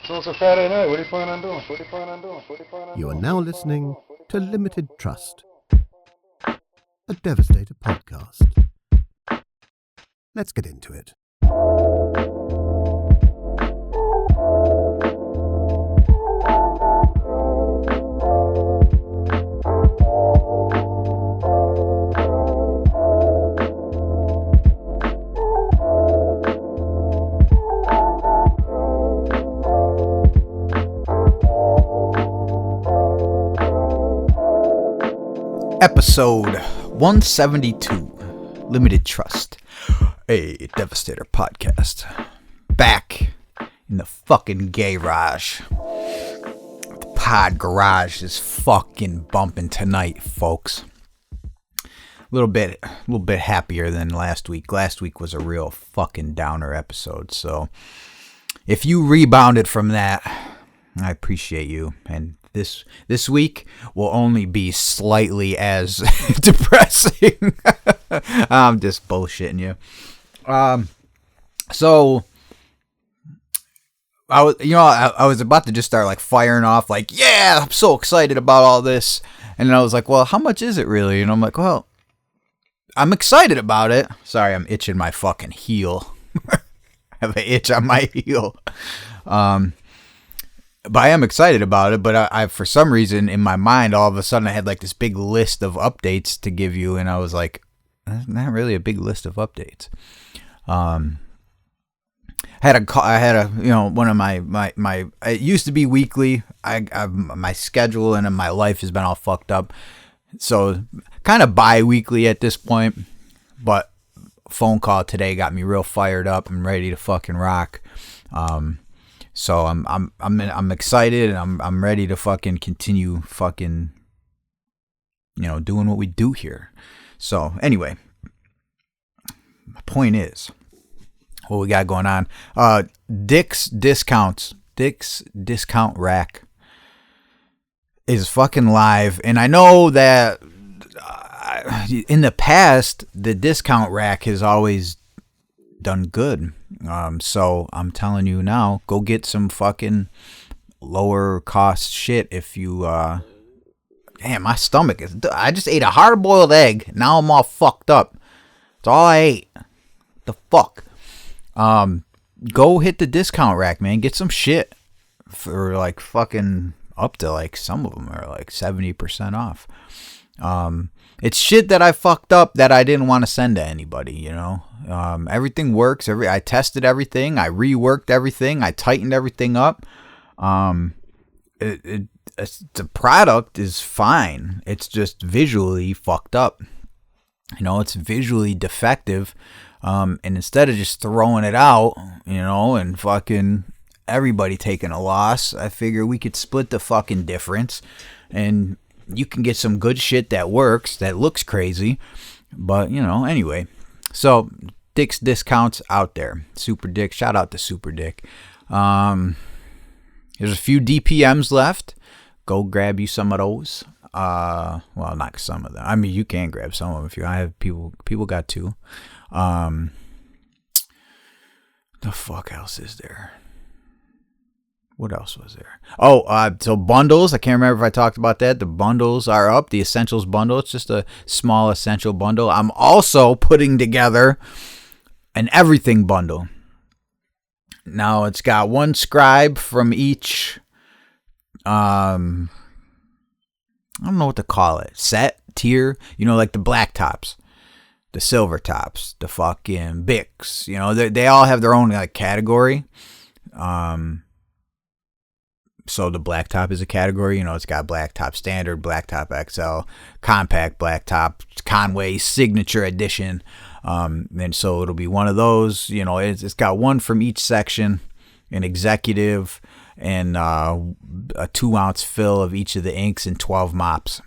So it's a Friday night. What are you planning on doing? You are now listening to Limited Trust, a Devastator podcast. Let's get into it. Episode 172, Limited Trust, a Devastator podcast. Back in the fucking garage. The pod garage is fucking bumping tonight, folks. A little bit happier than last week. Last week was a real fucking downer episode, so if you rebounded from that, I appreciate you. And this week will only be slightly as depressing. I'm just bullshitting you. So I was about to just start like firing off, like, yeah, I'm so excited about all this. And then I was like, well, how much is it really? And I'm like, well, I'm excited about it. Sorry, I'm itching my fucking heel. I have an itch on my heel. But I am excited about it, but I for some reason in my mind, all of a sudden I had like this big list of updates to give you, and I was like, that's not really a big list of updates. I had a one of my it used to be weekly. My schedule and my life has been all fucked up, so kind of bi-weekly at this point. But phone call today got me real fired up. I'm ready to fucking rock. So I'm excited, and I'm ready to fucking continue fucking, doing what we do here. So anyway, my point is, what we got going on? Dick's Discount Rack is fucking live, and I know that in the past the discount rack has always done good. So I'm telling you now, go get some fucking lower cost shit if you damn, my stomach is, I just ate a hard boiled egg. Now I'm all fucked up. That's all I ate. The fuck? Go hit the discount rack, man. Get some shit for like fucking up to like, some of them are like 70% off. It's shit that I fucked up that I didn't want to send to anybody, everything works. I tested everything. I reworked everything. I tightened everything up. The product is fine. It's just visually fucked up. It's visually defective. And instead of just throwing it out, and fucking everybody taking a loss, I figure we could split the fucking difference, and you can get some good shit that works, that looks crazy. But, anyway. So, Dick's Discounts out there. Super Dick. Shout out to Super Dick. There's a few DPMs left. Go grab you some of those. Well, not some of them. I mean, you can grab some of them if you. I have people got two. The fuck else is there? What else was there? Oh, so bundles. I can't remember if I talked about that. The bundles are up. The Essentials bundle. It's just a small essential bundle. I'm also putting together an everything bundle. Now, it's got one scribe from each, I don't know what to call it. Set, tier. Like the black tops, the silver tops, the fucking Bics. They all have their own like category. So the blacktop is a category. It's got blacktop standard, blacktop XL, compact blacktop, Conway signature edition. And so it'll be one of those. It's got one from each section, an executive, and a 2-ounce fill of each of the inks and 12 mops.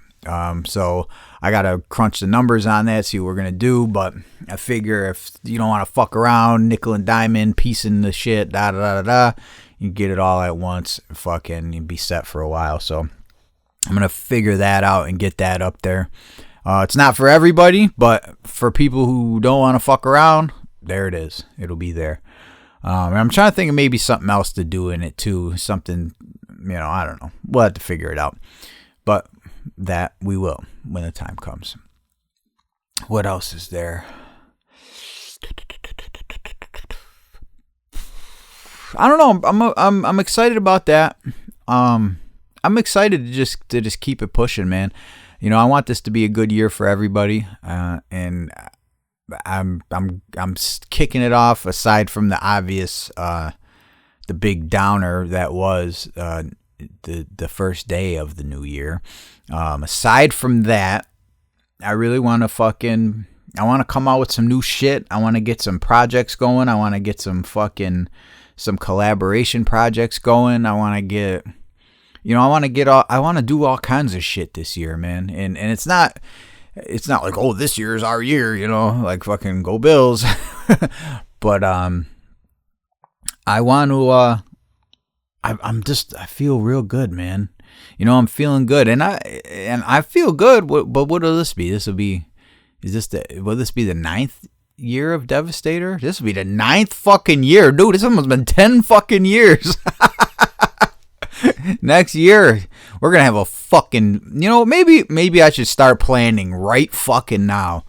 So I gotta crunch the numbers on that, see what we're gonna do. But I figure if you don't want to fuck around, nickel and diamond, piecing the shit, you get it all at once, and be set for a while. So I'm gonna figure that out and get that up there. It's not for everybody, but for people who don't want to fuck around, there it is. It'll be there. And I'm trying to think of maybe something else to do in it too. Something, I don't know. We'll have to figure it out. But that we will when the time comes. What else is there? I don't know. I'm excited about that. I'm excited to just keep it pushing, man. I want this to be a good year for everybody, and I'm kicking it off. Aside from the obvious, the big downer that was the first day of the new year. Aside from that, I really want to I want to come out with some new shit. I want to get some projects going. I want to get some collaboration projects going. I want to do all kinds of shit this year, man. And it's not like, oh, this year's our year, like fucking go Bills. But I want to I feel real good, man. I'm feeling good, and I feel good. But what will this be? Will this be the 9th year of Devastator? This will be the 9th fucking year, dude. This almost been 10 fucking years. Next year, we're gonna have a fucking, maybe I should start planning right fucking now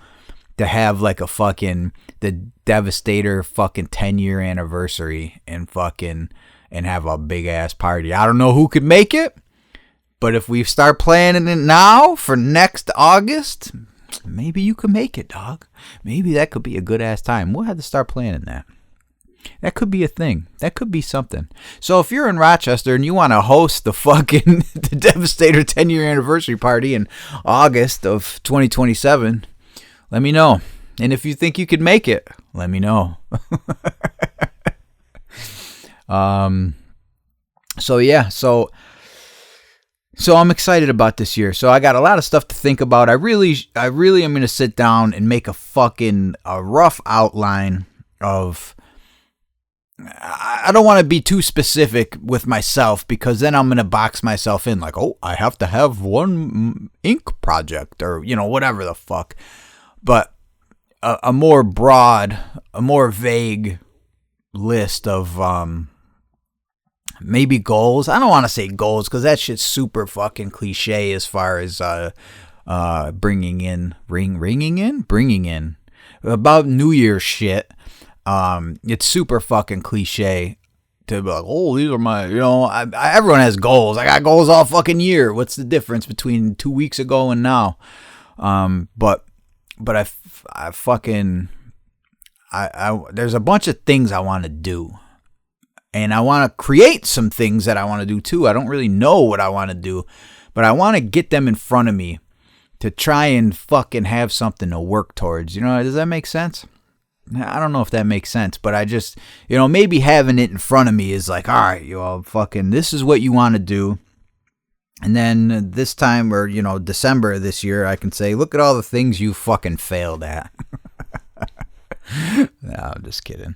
to have like the Devastator fucking 10-year anniversary and have a big ass party. I don't know who could make it, but if we start planning it now for next August, maybe you could make it, dog. Maybe that could be a good ass time. We'll have to start planning that. That could be a thing. That could be something. So if you're in Rochester and you want to host the Devastator 10-year anniversary party in August of 2027, let me know. And if you think you could make it, let me know. So I'm excited about this year. So I got a lot of stuff to think about. I really am going to sit down and make a rough outline of. I don't want to be too specific with myself, because then I'm going to box myself in like, oh, I have to have one ink project or, whatever the fuck. But a more broad, a more vague list of maybe goals. I don't want to say goals because that shit's super fucking cliche as far as bringing in about New Year's shit. It's super fucking cliche to be like, oh, these are my, everyone has goals. I got goals all fucking year. What's the difference between 2 weeks ago and now? But there's a bunch of things I want to do, and I want to create some things that I want to do too. I don't really know what I want to do, but I want to get them in front of me to try and fucking have something to work towards. Does that make sense? I don't know if that makes sense, but I just, maybe having it in front of me is like, all right, fucking, this is what you want to do. And then this time, or, December of this year, I can say, look at all the things you fucking failed at. No, I'm just kidding.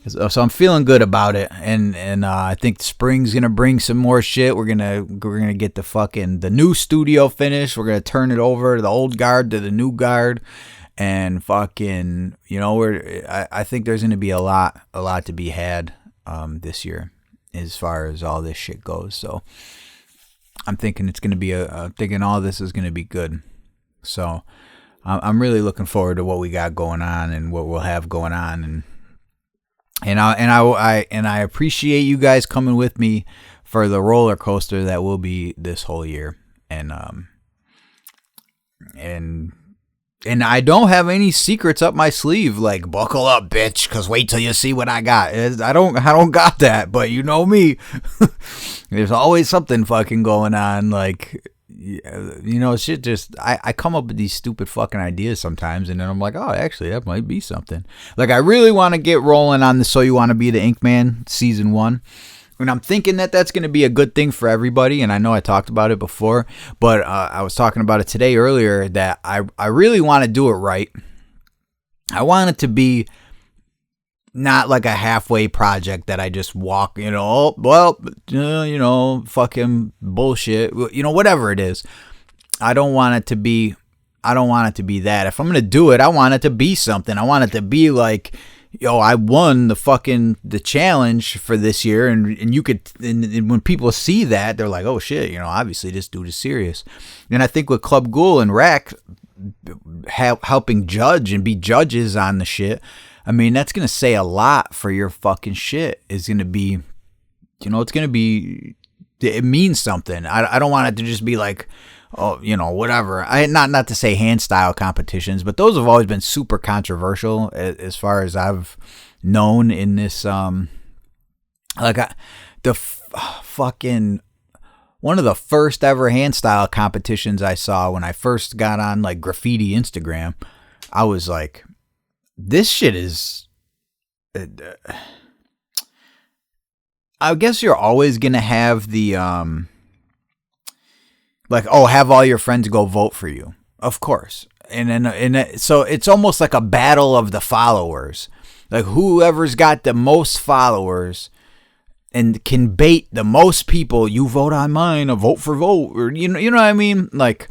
So I'm feeling good about it. And I think spring's going to bring some more shit. We're going to get the new studio finished. We're going to turn it over to the old guard to the new guard. And fucking, I think there's going to be a lot to be had this year as far as all this shit goes. So I'm thinking it's going to be thinking all this is going to be good. So I'm really looking forward to what we got going on and what we'll have going on. And I appreciate you guys coming with me for the roller coaster that will be this whole year. And I don't have any secrets up my sleeve, like, buckle up, bitch, because wait till you see what I got. I don't got that, but you know me. There's always something fucking going on, like, shit just, I come up with these stupid fucking ideas sometimes, and then I'm like, oh, actually, that might be something. Like, I really want to get rolling on the So You Want to Be the Ink Man Season 1. And I'm thinking that that's going to be a good thing for everybody. And I know I talked about it before, but I was talking about it today earlier that I really want to do it right. I want it to be not like a halfway project that I just walk, fucking bullshit, whatever it is. I don't want it to be that. If I'm going to do it, I want it to be something. I want it to be like, yo, I won the challenge for this year, and you could, and when people see that, they're like, oh shit, obviously this dude is serious. And I think with Club Ghoul and Rack helping judge and be judges on the shit, I mean, that's gonna say a lot for your fucking shit. Is gonna be, it's gonna be, it means something. I don't want it to just be like, oh, whatever. Not to say hand style competitions, but those have always been super controversial as far as I've known in this. Fucking one of the first ever hand style competitions I saw when I first got on like graffiti Instagram, I was like, this shit is. I guess you're always gonna have the like, oh, have all your friends go vote for you, of course, so it's almost like a battle of the followers, like whoever's got the most followers and can bait the most people. You vote on mine, a vote for vote, or you know what I mean, like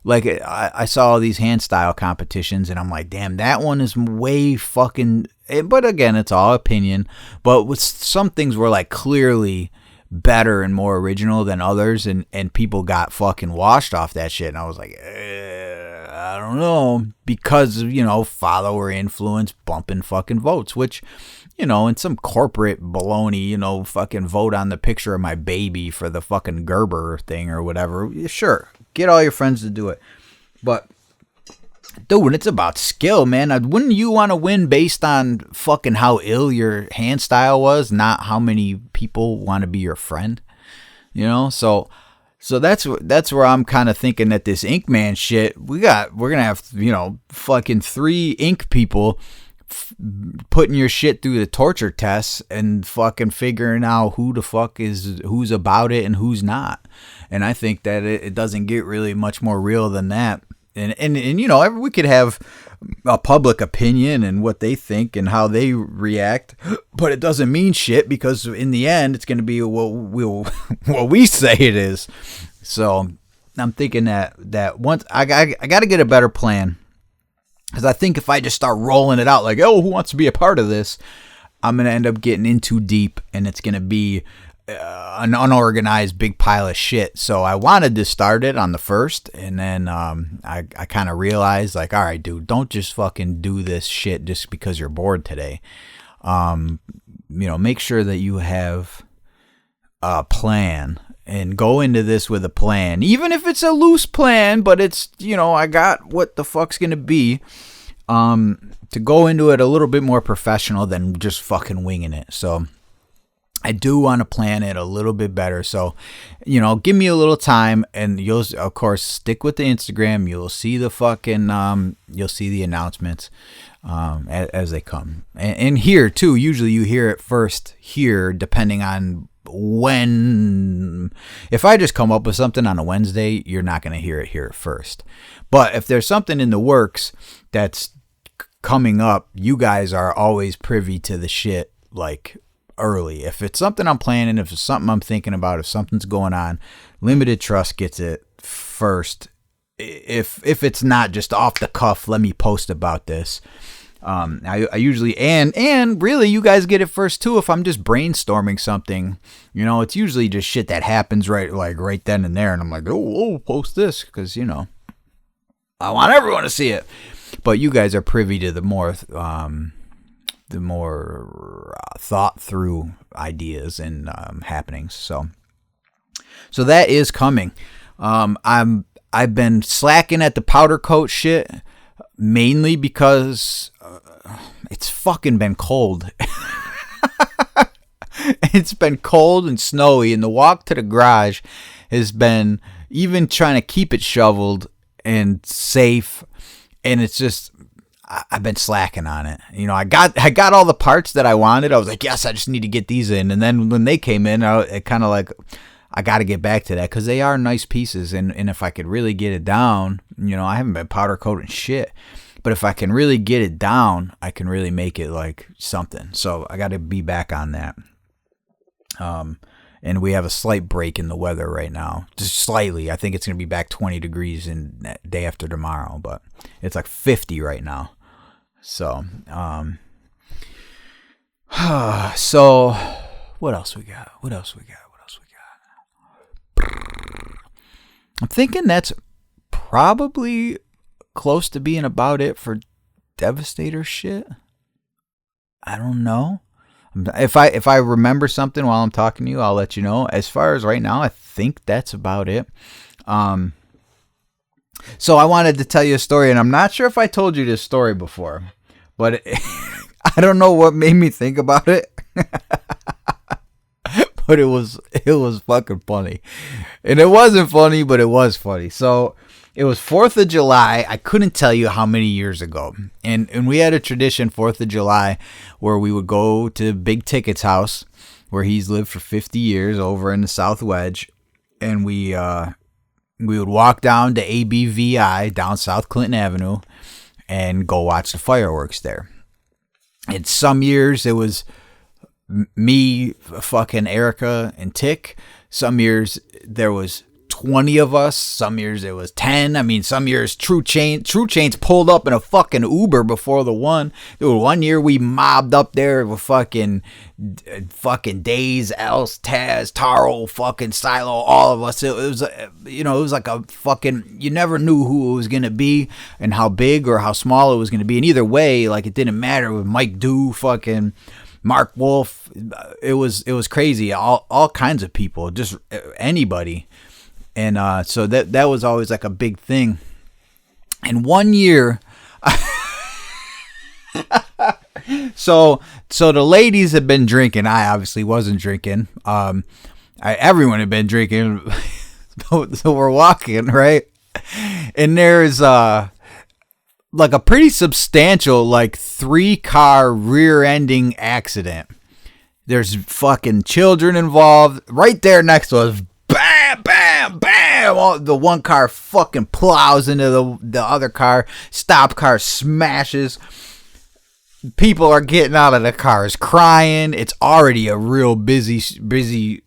I saw all these hand style competitions, and I'm like, damn, that one is way fucking. But again, it's all opinion. But with some things were like clearly better and more original than others, and people got fucking washed off that shit, and I was like, I don't know, because follower influence bumping fucking votes, which in some corporate baloney, fucking vote on the picture of my baby for the fucking Gerber thing or whatever. Sure, get all your friends to do it, but dude, when it's about skill, man, wouldn't you want to win based on fucking how ill your hand style was, not how many people want to be your friend? So that's where I'm kind of thinking that this Ink Man shit, we're gonna have fucking 3 ink people putting your shit through the torture tests and fucking figuring out who's about it and who's not. And I think that it doesn't get really much more real than that. And we could have a public opinion and what they think and how they react, but it doesn't mean shit, because in the end it's going to be what we say it is. So I'm thinking that once I got to get a better plan, because I think if I just start rolling it out like, oh, who wants to be a part of this, I'm going to end up getting in too deep, and it's going to be an unorganized big pile of shit. So I wanted to start it on the 1st, and then I kind of realized, like, all right, dude, don't just fucking do this shit just because you're bored today. Make sure that you have a plan and go into this with a plan, even if it's a loose plan, but it's, I got what the fuck's gonna be, to go into it a little bit more professional than just fucking winging it. So I do want to plan it a little bit better. So, give me a little time, and you'll, of course, stick with the Instagram. You'll see the fucking, you'll see the announcements as they come. And here, too, usually you hear it first here, depending on when. If I just come up with something on a Wednesday, you're not going to hear it here first. But if there's something in the works that's coming up, you guys are always privy to the shit, like, early. If it's something I'm planning, if it's something I'm thinking about, if something's going on, Limited Trust gets it first. If it's not just off the cuff, let me post about this. I usually, and really, you guys get it first too. If I'm just brainstorming something, it's usually just shit that happens right then and there, and I'm like, oh, post this, because I want everyone to see it. But you guys are privy to the more thought through ideas and happenings. So that is coming. I've been slacking at the powder coat shit, mainly because it's fucking been cold. It's been cold and snowy, and the walk to the garage has been, even trying to keep it shoveled and safe, and it's just, I've been slacking on it. I got all the parts that I wanted. I was like, yes, I just need to get these in. And then when they came in, it kind of like, I got to get back to that, because they are nice pieces. And if I could really get it down, I haven't been powder coating shit, but if I can really get it down, I can really make it like something. So I got to be back on that. And we have a slight break in the weather right now, just slightly. I think it's going to be back 20 degrees in day after tomorrow, but it's like 50 right now. So, So, what else we got? I'm thinking that's probably close to being about it for Devastator shit. I don't know. If I remember something while I'm talking to you, I'll let you know. As far as right now, I think that's about it. So I wanted to tell you a story, and I'm not sure if I told you this story before, but I don't know what made me think about it. But it was fucking funny. And it wasn't funny, but it was funny. So it was 4th of July. I couldn't tell you how many years ago. And we had a tradition 4th of July where we would go to Big Ticket's house where he's lived for 50 years over in the South Wedge. And we would walk down to ABVI down South Clinton Avenue and go watch the fireworks there. And some years it was me, fucking Erica, and Tick. Some years there was 20 of us. Some years there was 10. I mean, some years True Chains pulled up in a fucking Uber before the one. There was one year we mobbed up there with fucking Days, Else, Taz, Taro, fucking Silo, all of us. It was, it was like a fucking, you never knew who it was going to be and how big or how small it was going to be. And either way, like, it didn't matter with Mike Dew, fucking Mark Wolf. It was crazy. All kinds of people, just anybody. And so that was always like a big thing. And one year, so the ladies had been drinking. I obviously wasn't drinking. Everyone had been drinking. So we're walking, right? And there's like a pretty substantial, like 3-car rear-ending accident. There's fucking children involved. Right there next to us, bam, bam, bam. The one car fucking plows into the other car. Stop car smashes. People are getting out of the cars crying. It's already a real busy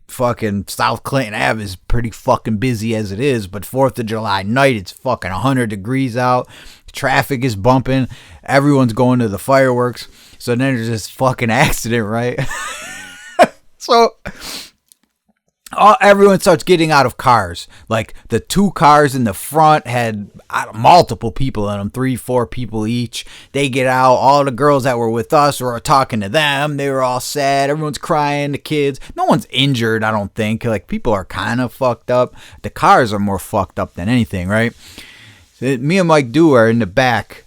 fucking South Clinton Ave is pretty fucking busy as it is. But 4th of July night, it's fucking 100 degrees out. Traffic is bumping. Everyone's going to the fireworks. So then there's this fucking accident, right? So everyone starts getting out of cars. Like the 2 cars in the front had multiple people in them, 3-4 people each. They get out. All the girls that were with us were talking to them. They were all sad. Everyone's crying. The kids. No one's injured, I don't think. Like, people are kind of fucked up. The cars are more fucked up than anything, right? So me and Mike Dew are in the back.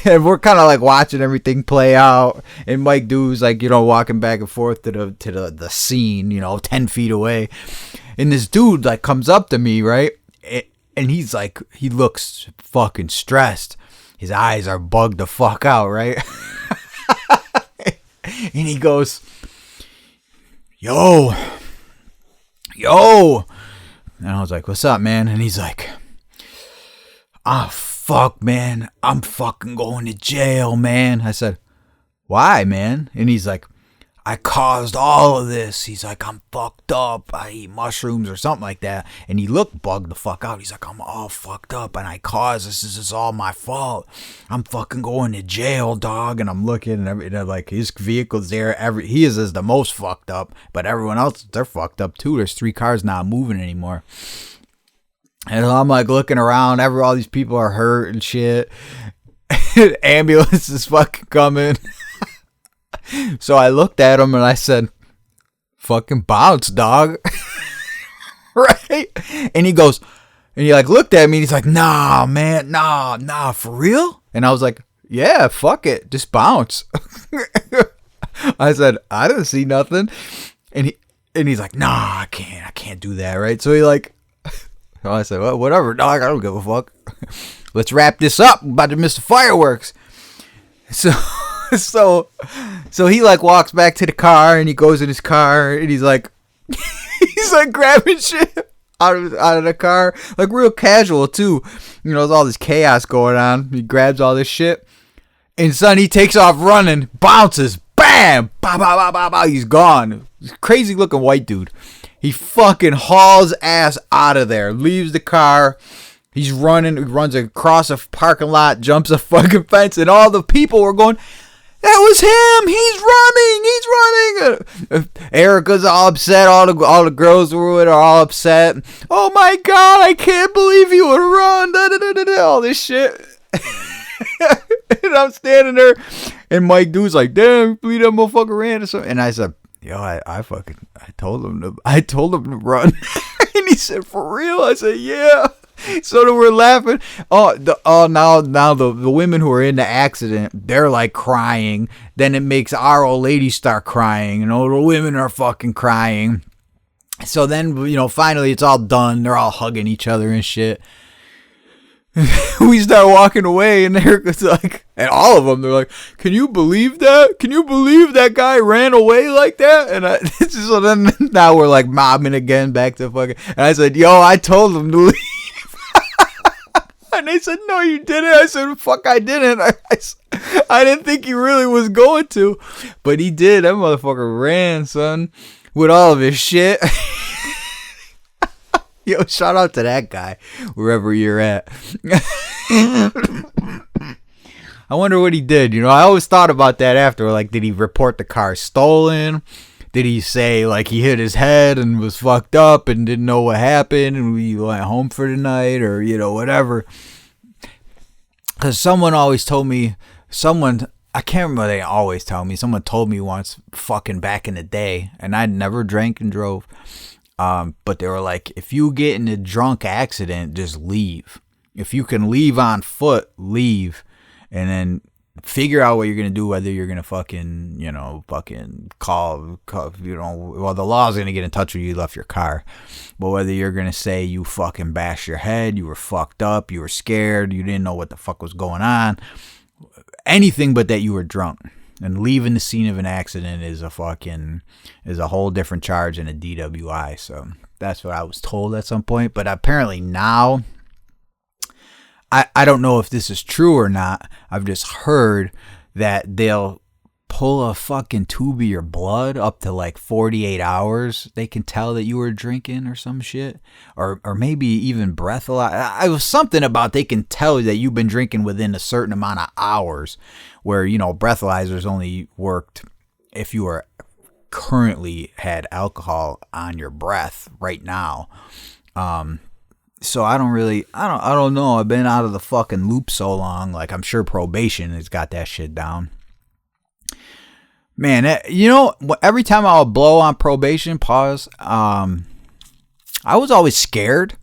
And we're kind of like watching everything play out. And Mike Dew's like, walking back and forth to the scene, 10 feet away. And this dude like comes up to me, right? And he's like, he looks fucking stressed. His eyes are bugged the fuck out, right? And he goes, yo. And I was like, what's up, man? And he's like, fuck, man, I'm fucking going to jail, man. I said, why, man? And he's like, I caused all of this. He's like, I'm fucked up. I eat mushrooms or something like that. And he looked bugged the fuck out. He's like, I'm all fucked up and I caused this. This is all my fault. I'm fucking going to jail, dog. And I'm looking and like his vehicle's there. He is the most fucked up, but everyone else, they're fucked up too. There's 3 cars not moving anymore. And I'm like looking around, all these people are hurt and shit. Ambulance is fucking coming. So I looked at him and I said, fucking bounce, dog. Right? And he goes, and he like looked at me and he's like, nah, man, nah, for real? And I was like, yeah, fuck it, just bounce. I said, I didn't see nothing. And he's like, nah, I can't do that, right? So he like, I said, well, whatever, dog. I don't give a fuck. Let's wrap this up. I'm about to miss the fireworks. So he like walks back to the car and he goes in his car and he's like grabbing shit out of the car, like real casual too. There's all this chaos going on. He grabs all this shit and son, he takes off running, bounces, bam, bow, bow, bow, bow, bow. He's gone. He's a crazy looking white dude. He fucking hauls ass out of there, leaves the car. He's running, runs across a parking lot, jumps a fucking fence, and all the people were going, That was him. He's running. Erica's all upset. All the girls who were with her are all upset. Oh my God, I can't believe you would run. Da, da, da, da, da, all this shit. And I'm standing there, and Mike Dude's like, damn, believe that motherfucker ran or something. And I said, yo, I told him to run. And he said, for real? I said, yeah. So then we're laughing. Now the women who are in the accident, they're like crying. Then it makes our old lady start crying, and all the women are fucking crying. So then, finally it's all done. They're all hugging each other and shit. We start walking away, and Erica's like, and all of them, they're like, can you believe that? Can you believe that guy ran away like that? And so then now we're like mobbing again back to fucking, and I said, yo, I told him to leave. And they said, no, you didn't. I said, fuck, I didn't. I didn't think he really was going to, but he did. That motherfucker ran, son, with all of his shit. Yo, shout out to that guy, wherever you're at. I wonder what he did. I always thought about that after. Like, did he report the car stolen? Did he say, like, he hit his head and was fucked up and didn't know what happened and we went home for the night, or, whatever? Because someone always told me, I can't remember, they always tell me, someone told me once, fucking back in the day, and I never drank and drove. But they were like, if you get in a drunk accident, just leave. If you can leave on foot, leave. And then figure out what you're going to do, whether you're going to fucking call, well, the law's going to get in touch with you left your car. But whether you're going to say you fucking bashed your head, you were fucked up, you were scared, you didn't know what the fuck was going on, anything but that you were drunk. And leaving the scene of an accident is a whole different charge than a DWI. So that's what I was told at some point. But apparently now, I don't know if this is true or not. I've just heard that they'll pull a fucking tube of your blood up to like 48 hours. They can tell that you were drinking or some shit. Or maybe even breathalyzer. It was something about they can tell that you've been drinking within a certain amount of hours. Where, breathalyzers only worked if you were currently had alcohol on your breath right now. So I don't know. I've been out of the fucking loop so long. Like, I'm sure probation has got that shit down. Man, every time I would blow on probation, I was always scared.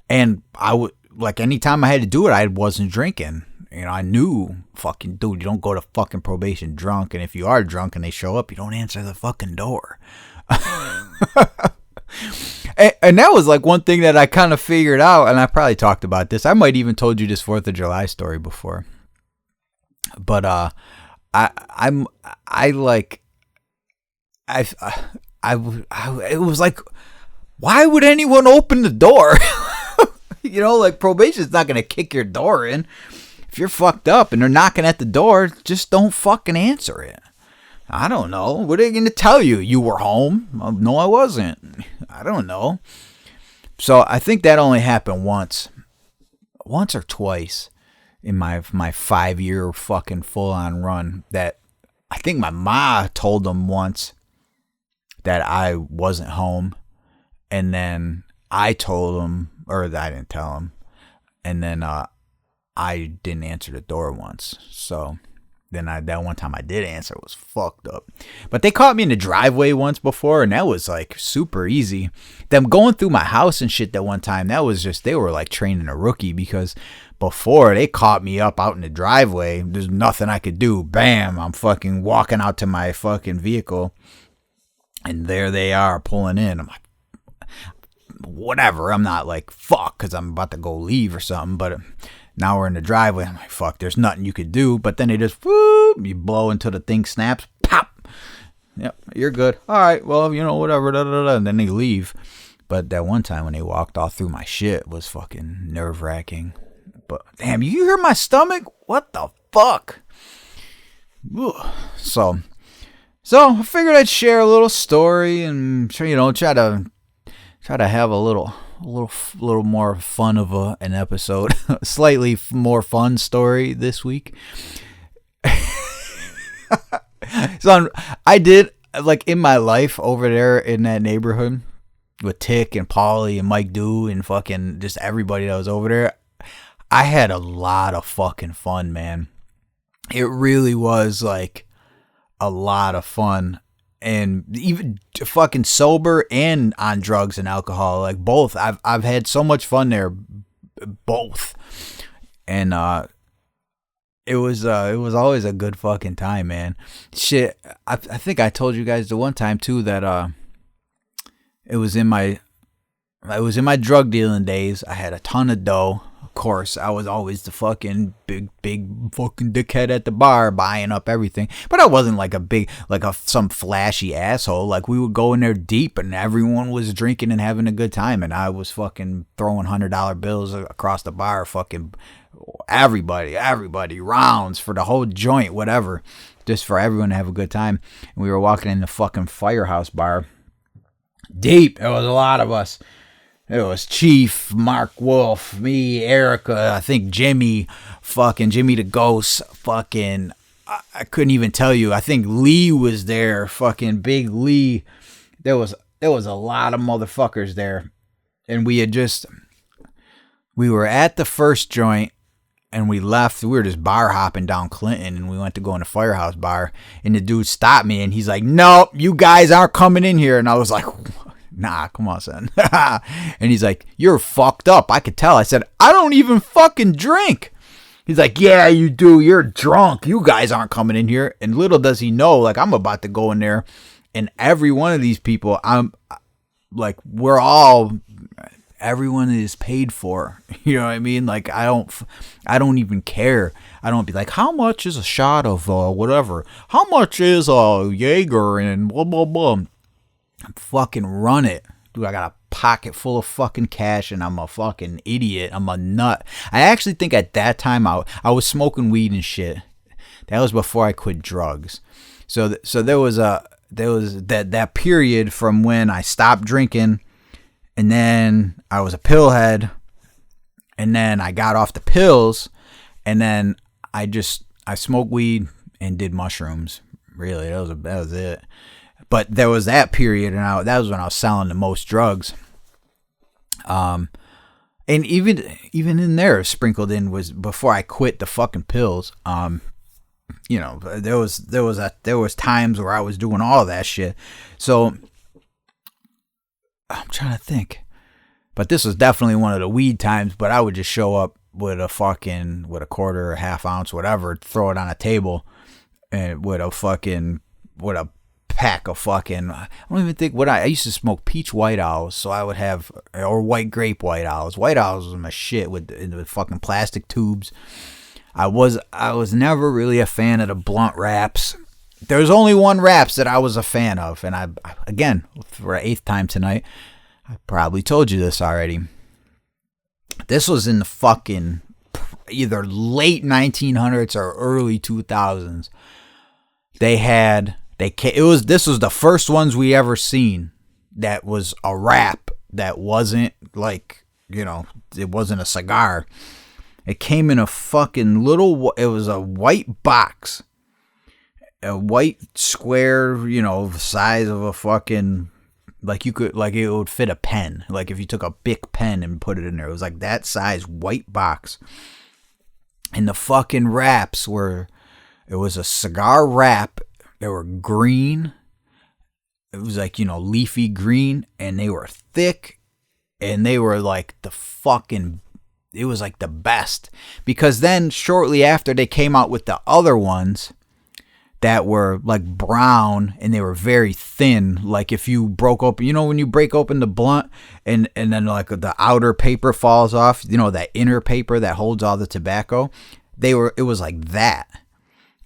And I would, like, anytime I had to do it, I wasn't drinking. I knew, fucking dude, you don't go to fucking probation drunk. And if you are drunk and they show up, you don't answer the fucking door. And that was like one thing that I kind of figured out. And I probably talked about this. I might even told you this 4th of July story before. But it was like, why would anyone open the door? Like, probation's not going to kick your door in. If you're fucked up and they're knocking at the door, just don't fucking answer it. I don't know. What are they going to tell you? You were home? No, I wasn't. I don't know. So I think that only happened once or twice in my 5-year fucking full-on run. That I think my ma told them once that I wasn't home, and then I told them, or I didn't tell them, and then I didn't answer the door once. So then that one time I did answer was fucked up. But they caught me in the driveway once before, and that was like super easy. Them going through my house and shit that one time, that was just, they were like training a rookie, because before they caught me up out in the driveway, there's nothing I could do. Bam, I'm fucking walking out to my fucking vehicle, and there they are pulling in. I'm like, whatever. I'm not like, fuck, because I'm about to go leave or something, but now we're in the driveway. I'm like, fuck, there's nothing you could do. But then they just, whoop, you blow until the thing snaps. Pop. Yep, you're good. All right, well, whatever. Da, da, da, and then they leave. But that one time when they walked all through my shit was fucking nerve-wracking. But, damn, you hear my stomach? What the fuck? Ugh. So I figured I'd share a little story and, try to have a little more fun of an episode. Slightly more fun story this week. So I did, like, in my life over there in that neighborhood with Tick and Paulie and Mike Dew and fucking just everybody that was over there, I had a lot of fucking fun, man. It really was like a lot of fun. And even fucking sober and on drugs and alcohol, like both. I've had so much fun there, both. And it was always a good fucking time, man. Shit, I think I told you guys the one time too that it was in my drug dealing days. I had a ton of dough. Of course, I was always the fucking big fucking dickhead at the bar buying up everything. But I wasn't like some flashy asshole. Like, we would go in there deep and everyone was drinking and having a good time. And I was fucking throwing $100 bills across the bar. Fucking everybody, rounds for the whole joint, whatever. Just for everyone to have a good time. And we were walking in the fucking Firehouse bar. Deep. It was a lot of us. It was Chief, Mark Wolf, me, Erica, I think Jimmy the Ghost, fucking, I couldn't even tell you. I think Lee was there, fucking Big Lee. There was a lot of motherfuckers there. And we were at the first joint and we left. We were just bar hopping down Clinton and we went to go in the Firehouse bar. And the dude stopped me and he's like, "Nope, you guys aren't coming in here." And I was like, "Nah, come on, son." And he's like, "You're fucked up." I could tell. I said, "I don't even fucking drink." He's like, "Yeah, you do. You're drunk. You guys aren't coming in here." And little does he know, like, I'm about to go in there. And every one of these people, I'm like, everyone is paid for. You know what I mean? Like, I don't even care. I don't be like, "How much is a shot of whatever? How much is a Jaeger and blah, blah, blah." Fucking run it. Dude, I got a pocket full of fucking cash and I'm a fucking idiot. I'm a nut. I actually think at that time I was smoking weed and shit. That was before I quit drugs. So there was that period from when I stopped drinking and then I was a pillhead and then I got off the pills and then I smoked weed and did mushrooms. Really, that was it. But there was that period, and that was when I was selling the most drugs. And even in there, sprinkled in was before I quit the fucking pills. You know, there was times where I was doing all that shit. So I'm trying to think, but this was definitely one of the weed times. But I would just show up with a quarter or half ounce, whatever, throw it on a table, and with a pack of fucking, I don't even think I used to smoke peach white owls, so I would have, or white grape white owls. White owls was my shit with fucking plastic tubes. I was never really a fan of the blunt wraps. There's only one wraps that I was a fan of, and I again, for the 8th time tonight, I probably told you this already. This was in the fucking either late 1900s or early 2000s. This was the first ones we ever seen that was a wrap that wasn't like, you know, it wasn't a cigar. It came in a fucking it was a white box, a white square, you know, size of a fucking, like it would fit a pen. Like if you took a big pen and put it in there, it was like that size white box. And the fucking wraps it was a cigar wrap. They were green. It was like, you know, leafy green. And they were thick. And they were like it was like the best. Because then shortly after they came out with the other ones that were like brown. And they were very thin. Like if you broke open, you know, when you break open the blunt. And then like the outer paper falls off. You know, that inner paper that holds all the tobacco. It was like that.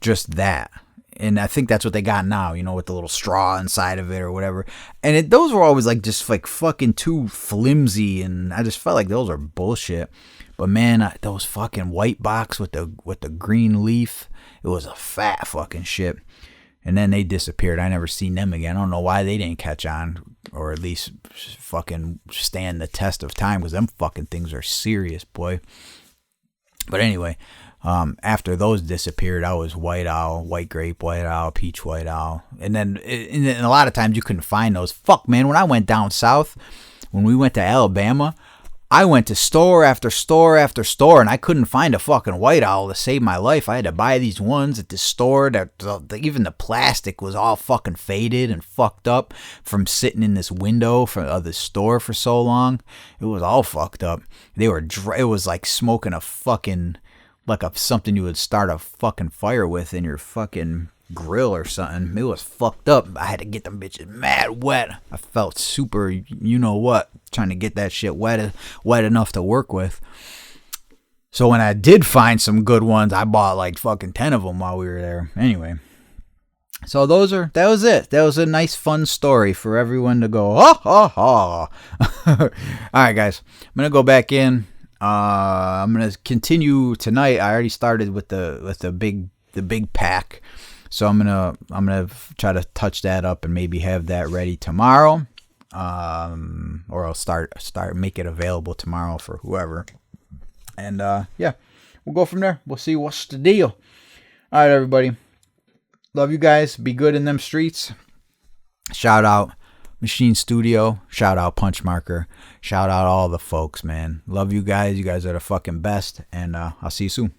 Just that. And I think that's what they got now, you know, with the little straw inside of it or whatever. And those were always like just like fucking too flimsy, and I just felt like those are bullshit. But man, those fucking white box with the green leaf, it was a fat fucking shit. And then they disappeared. I never seen them again. I don't know why they didn't catch on, or at least fucking stand the test of time, because them fucking things are serious, boy. But anyway, After those disappeared, I was white owl, white grape, white owl, peach white owl. And then and a lot of times you couldn't find those. Fuck, man, when I went down south, when we went to Alabama, I went to store after store after store, and I couldn't find a fucking white owl to save my life. I had to buy these ones at the store that even the plastic was all fucking faded and fucked up from sitting in this window of the store for so long. It was all fucked up. They were it was like smoking a fucking, like something you would start a fucking fire with in your fucking grill or something. It was fucked up. I had to get them bitches mad wet. I felt super, you know what, trying to get that shit wet enough to work with. So when I did find some good ones, I bought like fucking 10 of them while we were there. Anyway, so that was it. That was a nice fun story for everyone to go ha ha ha. All right, guys, I'm gonna go back in. I'm gonna continue tonight. I already started with the big pack, so I'm gonna try to touch that up and maybe have that ready tomorrow, or I'll start make it available tomorrow for whoever, and yeah, we'll go from there. We'll see what's the deal. All right, everybody, love you guys. Be good in them streets. Shout out Machine Studio, shout out Punch Marker, shout out all the folks, man. Love you guys. You guys are the fucking best, and I'll see you soon.